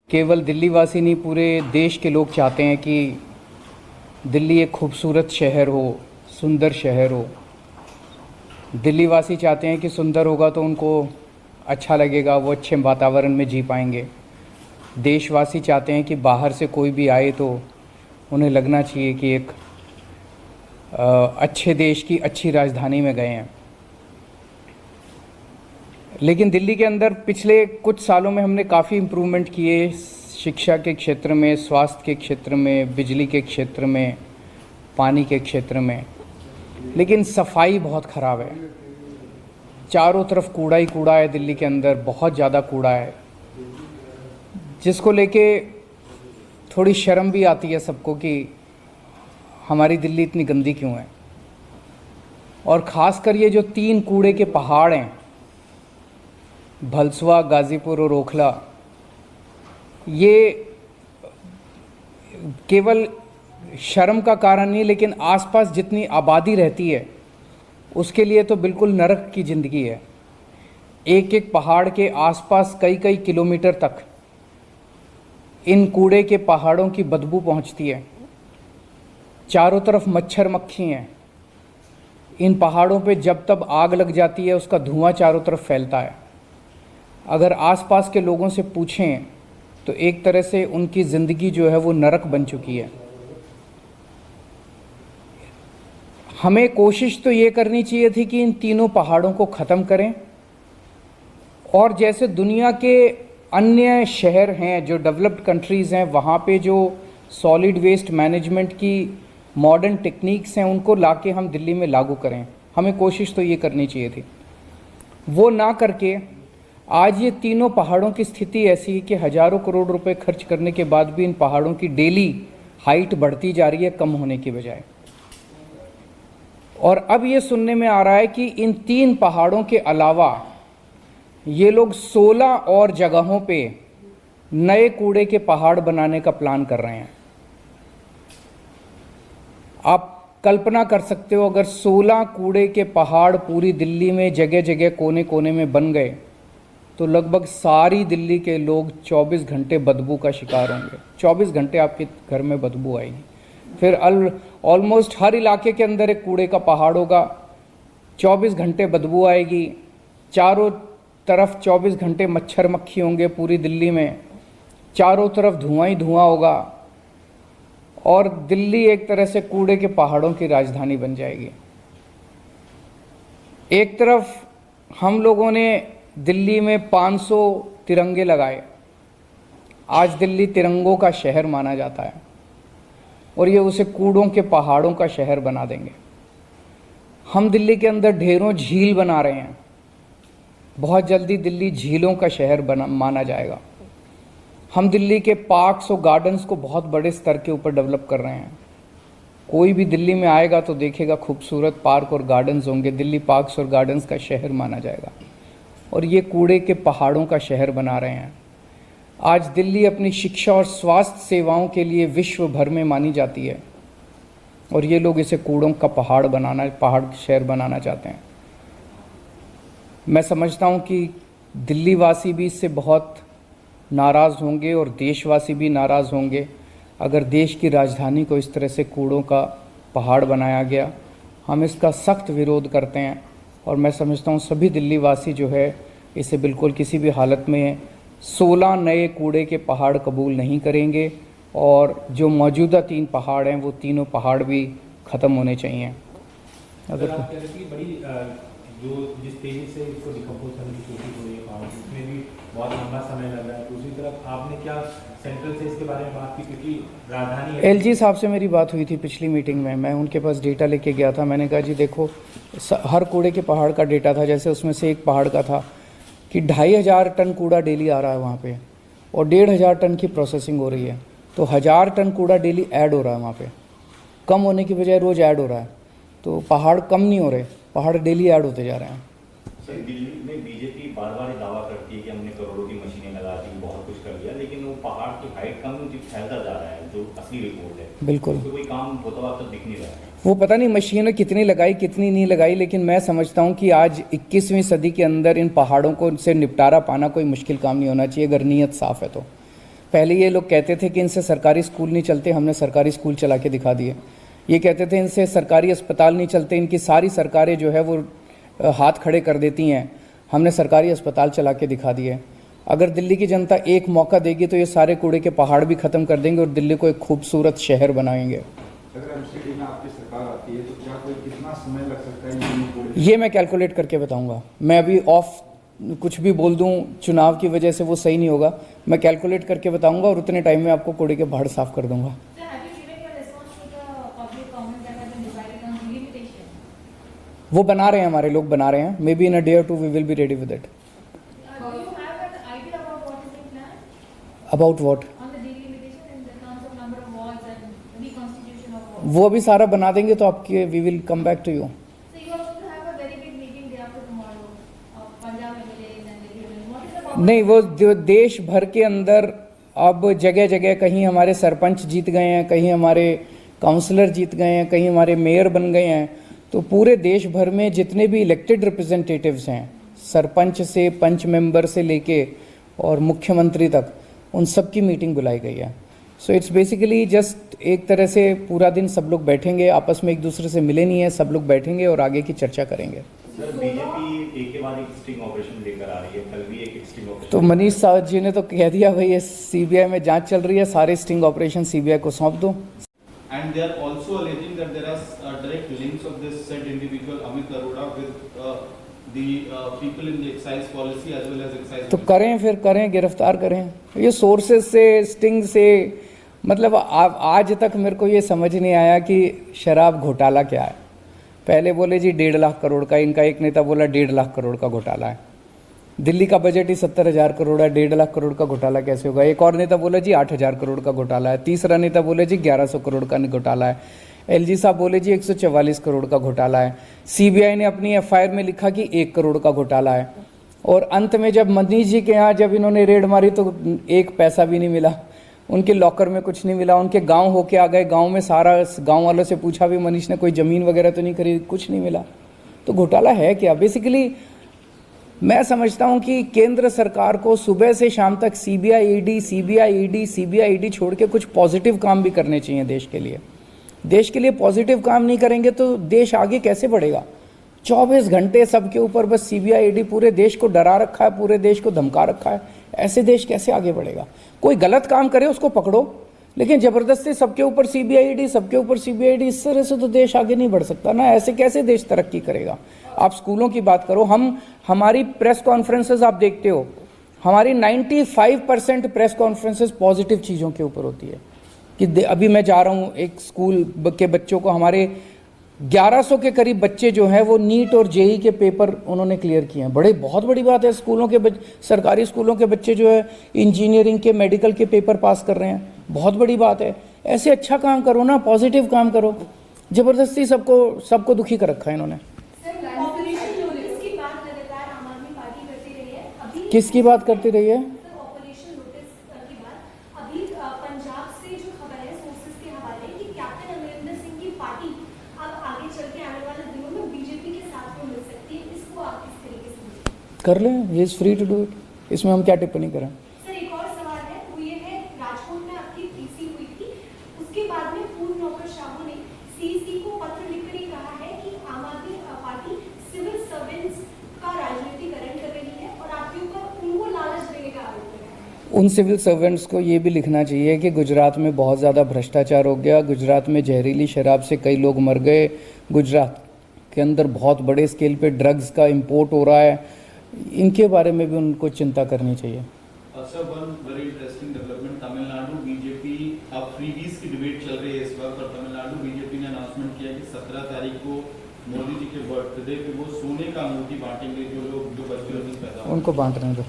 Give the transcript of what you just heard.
केवल दिल्ली वासी नहीं, पूरे देश के लोग चाहते हैं कि दिल्ली एक खूबसूरत शहर हो, सुंदर शहर हो। दिल्ली वासी चाहते हैं कि सुंदर होगा तो उनको अच्छा लगेगा, वो अच्छे वातावरण में जी पाएंगे। देशवासी चाहते हैं कि बाहर से कोई भी आए तो उन्हें लगना चाहिए कि एक अच्छे देश की अच्छी राजधानी में गए हैं। लेकिन दिल्ली के अंदर पिछले कुछ सालों में हमने काफ़ी इम्प्रूवमेंट किए, शिक्षा के क्षेत्र में, स्वास्थ्य के क्षेत्र में, बिजली के क्षेत्र में, पानी के क्षेत्र में। लेकिन सफाई बहुत ख़राब है। चारों तरफ कूड़ा ही कूड़ा है दिल्ली के अंदर, बहुत ज़्यादा कूड़ा है, जिसको लेके थोड़ी शर्म भी आती है सबको कि हमारी दिल्ली इतनी गंदी क्यों है। और ख़ासकर ये जो 3 कूड़े के पहाड़ हैं, भलसवा, गाज़ीपुर और ओखला, ये केवल शर्म का कारण नहीं, लेकिन आसपास जितनी आबादी रहती है उसके लिए तो बिल्कुल नरक की ज़िंदगी है। एक एक पहाड़ के आसपास कई कई किलोमीटर तक इन कूड़े के पहाड़ों की बदबू पहुंचती है। चारों तरफ मच्छर मक्खी हैं। इन पहाड़ों पे जब तब आग लग जाती है, उसका धुआं चारों तरफ फैलता है। अगर आसपास के लोगों से पूछें तो एक तरह से उनकी ज़िंदगी जो है वो नरक बन चुकी है। हमें कोशिश तो ये करनी चाहिए थी कि इन तीनों पहाड़ों को ख़त्म करें, और जैसे दुनिया के अन्य शहर हैं जो डेवलप्ड कंट्रीज़ हैं, वहाँ पे जो सॉलिड वेस्ट मैनेजमेंट की मॉडर्न टेक्निक्स हैं उनको लाके हम दिल्ली में लागू करें। हमें कोशिश तो ये करनी चाहिए थी। वो ना करके आज ये तीनों पहाड़ों की स्थिति ऐसी है कि हज़ारों करोड़ रुपए खर्च करने के बाद भी इन पहाड़ों की डेली हाइट बढ़ती जा रही है, कम होने की बजाय। और अब ये सुनने में आ रहा है कि इन 3 पहाड़ों के अलावा ये लोग 16 और जगहों पे नए कूड़े के पहाड़ बनाने का प्लान कर रहे हैं। आप कल्पना कर सकते हो, अगर 16 कूड़े के पहाड़ पूरी दिल्ली में जगह जगह कोने कोने में बन गए तो लगभग सारी दिल्ली के लोग 24 घंटे बदबू का शिकार होंगे। 24 घंटे आपके घर में बदबू आएगी। फिर ऑलमोस्ट हर इलाके के अंदर एक कूड़े का पहाड़ होगा, 24 घंटे बदबू आएगी, चारों तरफ 24 घंटे मच्छर मक्खी होंगे पूरी दिल्ली में, चारों तरफ धुआं ही धुआं होगा, और दिल्ली एक तरह से कूड़े के पहाड़ों की राजधानी बन जाएगी। एक तरफ हम लोगों ने दिल्ली में 500 तिरंगे लगाए। आज दिल्ली तिरंगों का शहर माना जाता है, और ये उसे कूड़ों के पहाड़ों का शहर बना देंगे। हम दिल्ली के अंदर ढेरों झील बना रहे हैं। बहुत जल्दी दिल्ली झीलों का शहर माना जाएगा। हम दिल्ली के पार्क्स और गार्डन्स को बहुत बड़े स्तर के ऊपर डेवलप कर रहे हैं। कोई भी दिल्ली में आएगा तो देखेगा खूबसूरत पार्क और गार्डन्स होंगे। दिल्ली पार्क्स और गार्डन्स का शहर माना जाएगा, और ये कूड़े के पहाड़ों का शहर बना रहे हैं। आज दिल्ली अपनी शिक्षा और स्वास्थ्य सेवाओं के लिए विश्व भर में मानी जाती है, और ये लोग इसे कूड़ों का पहाड़ शहर बनाना चाहते हैं। मैं समझता हूँ कि दिल्ली वासी भी इससे बहुत नाराज़ होंगे और देशवासी भी नाराज़ होंगे अगर देश की राजधानी को इस तरह से कूड़ों का पहाड़ बनाया गया। हम इसका सख्त विरोध करते हैं, और मैं समझता हूँ सभी दिल्ली वासी जो है इसे बिल्कुल किसी भी हालत में 16 नए कूड़े के पहाड़ कबूल नहीं करेंगे, और जो मौजूदा 3 पहाड़ हैं वो तीनों पहाड़ भी ख़त्म होने चाहिए। अगर आप कह रहे थे कि बड़ी जो जिस तेज़ी से इसको डिकम्पोज करने की कोशिश हो रही है पहाड़, उसमें भी बहुत लंबा समय लग रहा है। दूसरी तरफ आपने क्या सेंट्रल से इसके बारे में बात की, क्योंकि राजधानी एलजी साहब से मेरी बात हुई थी पिछली मीटिंग में। मैं उनके पास डेटा लेके गया था। मैंने कहा जी देखो, हर कूड़े के पहाड़ का डेटा था। जैसे उसमें से एक पहाड़ का था कि 2500 टन कूड़ा डेली आ रहा है वहाँ पे, और 1500 टन की प्रोसेसिंग हो रही है, तो 1000 टन कूड़ा डेली ऐड हो रहा है वहाँ पे। कम होने की बजाय रोज़ ऐड हो रहा है। तो पहाड़ कम नहीं हो रहे, पहाड़ डेली ऐड होते जा रहे हैं। सर, दिल्ली में बीजेपी बार बार दावा करती है कि हमने करोड़ों की मशीनें लगा दी, बहुत कुछ कर लिया, लेकिन वो पहाड़ की हाइट कम फैलता जा रहा है, जो असली रिपोर्ट है। बिल्कुल, कोई काम होता हुआ तक दिख नहीं रहा है। वो पता नहीं मशीनें कितनी लगाई कितनी नहीं लगाई, लेकिन मैं समझता हूँ कि आज 21वीं सदी के अंदर इन पहाड़ों को से निपटारा पाना कोई मुश्किल काम नहीं होना चाहिए, अगर नीयत साफ़ है तो। पहले ये लोग कहते थे कि इनसे सरकारी स्कूल नहीं चलते, हमने सरकारी स्कूल चला के दिखा दिए। ये कहते थे इनसे सरकारी अस्पताल नहीं चलते, इनकी सारी सरकारें जो है वो हाथ खड़े कर देती हैं, हमने सरकारी अस्पताल चला के दिखा दिए। अगर दिल्ली की जनता एक मौका देगी तो ये सारे कूड़े के पहाड़ भी ख़त्म कर देंगे और दिल्ली को एक खूबसूरत शहर बनाएंगे। अगर एमसीडी में आपकी सरकार आती है तो क्या कोई कितना समय लग सकता है? ये मैं कैलकुलेट करके बताऊंगा। मैं अभी ऑफ कुछ भी बोल दूं चुनाव की वजह से वो सही नहीं होगा। मैं कैलकुलेट करके बताऊंगा और उतने टाइम में आपको कूड़े के पहाड़ साफ कर दूंगा। वो बना रहे हैं, हमारे लोग बना रहे हैं। May be in a day or two we will be ready with it. About what? वो अभी सारा बना देंगे तो आपके we will come back to you. नहीं, वो देश भर के अंदर अब जगह जगह कहीं हमारे सरपंच जीत गए हैं, कहीं हमारे काउंसलर जीत गए हैं, कहीं हमारे मेयर बन गए हैं। तो पूरे देश भर में जितने भी इलेक्टेड रिप्रेजेंटेटिव्स हैं, सरपंच से पंच मेंबर से लेके और मुख्यमंत्री तक, उन सब की मीटिंग बुलाई गई है। सो इट्स बेसिकली जस्ट एक तरह से पूरा दिन सब लोग बैठेंगे, आपस में एक दूसरे से मिले नहीं है, सब लोग बैठेंगे और आगे की चर्चा करेंगे। सर, बीजेपी एक के बाद एक स्टिंग ऑपरेशन लेकर आ रही है, कल भी एक स्टिंग ऑपरेशन। तो मनीष साहब जी ने तो कह दिया भाई ये सीबीआई में जांच चल रही है, सारे स्टिंग ऑपरेशन सीबीआई को सौंप दो। And they are also alleging that there are direct links of this said individual Amit Arora with the people in the excise policy as well as excise. तो करें, फिर करें, गिरफ्तार करें। ये सोर्सेज से, स्टिंग से, मतलब आज तक मेरे को ये समझ नहीं आया कि शराब घोटाला क्या है। पहले बोले जी 1.5 लाख करोड़ का, इनका एक नेता बोला 1.5 लाख करोड़ का घोटाला है। दिल्ली का बजट ही 70,000 करोड़ है, 1.5 लाख करोड़ का घोटाला कैसे होगा? एक और नेता बोला जी 8,000 करोड़ का घोटाला है। तीसरा नेता बोले जी 1100 करोड़ का घोटाला है। एलजी साहब बोले जी 144 करोड़ का घोटाला है। सीबीआई ने अपनी एफआईआर में लिखा कि 1 करोड़ का घोटाला है। और अंत में जब मनीष जी के यहाँ जब इन्होंने रेड मारी तो 1 पैसा भी नहीं मिला, उनके लॉकर में कुछ नहीं मिला। उनके गांव होके आ गए, गांव में सारा गांव वालों से पूछा भी मनीष ने कोई ज़मीन वगैरह तो नहीं खरीदी, कुछ नहीं मिला। तो घोटाला है क्या? बेसिकली मैं समझता हूं कि केंद्र सरकार को सुबह से शाम तक सीबीआई ईडी छोड़ के कुछ पॉजिटिव काम भी करने चाहिए देश के लिए। देश के लिए पॉजिटिव काम नहीं करेंगे तो देश आगे कैसे बढ़ेगा? 24 घंटे सबके ऊपर बस सीबीआई ईडी पूरे देश को डरा रखा है, पूरे देश को धमका रखा है। ऐसे देश कैसे आगे बढ़ेगा? कोई गलत काम करे उसको पकड़ो, लेकिन जबरदस्ती सबके ऊपर सीबीआई ईडी, सबके ऊपर सीबीआई ईडी, इस तरह से तो देश आगे नहीं बढ़ सकता ना। ऐसे कैसे देश तरक्की करेगा? आप स्कूलों की बात करो, हमारी प्रेस कॉन्फ्रेंसेस आप देखते हो, हमारी 95% प्रेस कॉन्फ्रेंसेस पॉजिटिव चीज़ों के ऊपर होती है। कि अभी मैं जा रहा हूँ एक स्कूल के बच्चों को, हमारे 1100 के करीब बच्चे जो हैं वो नीट और जेई के पेपर उन्होंने क्लियर किए हैं। बहुत बड़ी बात है। स्कूलों के सरकारी स्कूलों के बच्चे जो है इंजीनियरिंग के, मेडिकल के पेपर पास कर रहे हैं, बहुत बड़ी बात है। ऐसे अच्छा काम करो ना, पॉजिटिव काम करो। जबरदस्ती सबको दुखी कर रखा है इन्होंने। किसकी बात करती रही है? कर लें, he is free to do it. इसमें हम क्या टिप्पणी करें? सर, एक और सवाल है, वो ये है, राजकोट में आपकी पीसी हुई थी, उसके बाद में पूर्व नौकरशाहों ने सीसी को पत्र लिखकर कहा है कि आम आदमी पार्टी सिविल सर्वेंट्स का राजनीतिकरण कर रही है और आपके ऊपर उनको लालच देने का आरोप है। उन सिविल सर्वेंट्स को ये भी लिखना चाहिए कि गुजरात में बहुत ज़्यादा भ्रष्टाचार हो गया, गुजरात में जहरीली शराब से कई लोग मर गए, गुजरात के अंदर बहुत बड़े स्केल पे ड्रग्स का इंपोर्ट हो रहा है। इनके बारे में भी उनको चिंता करनी चाहिए। Sir, one very interesting development, Tamil Nadu BJP, अब फ्रीबीज की डिबेट चल रही है इस वक्त, और तमिलनाडु बीजेपी ने अनाउंसमेंट किया कि 17 तारीख को मोदी जी के बर्थडे पे वो सोने का अंगूठी बांटेंगे जो बच्चे पैदा। उनको बांटने दो।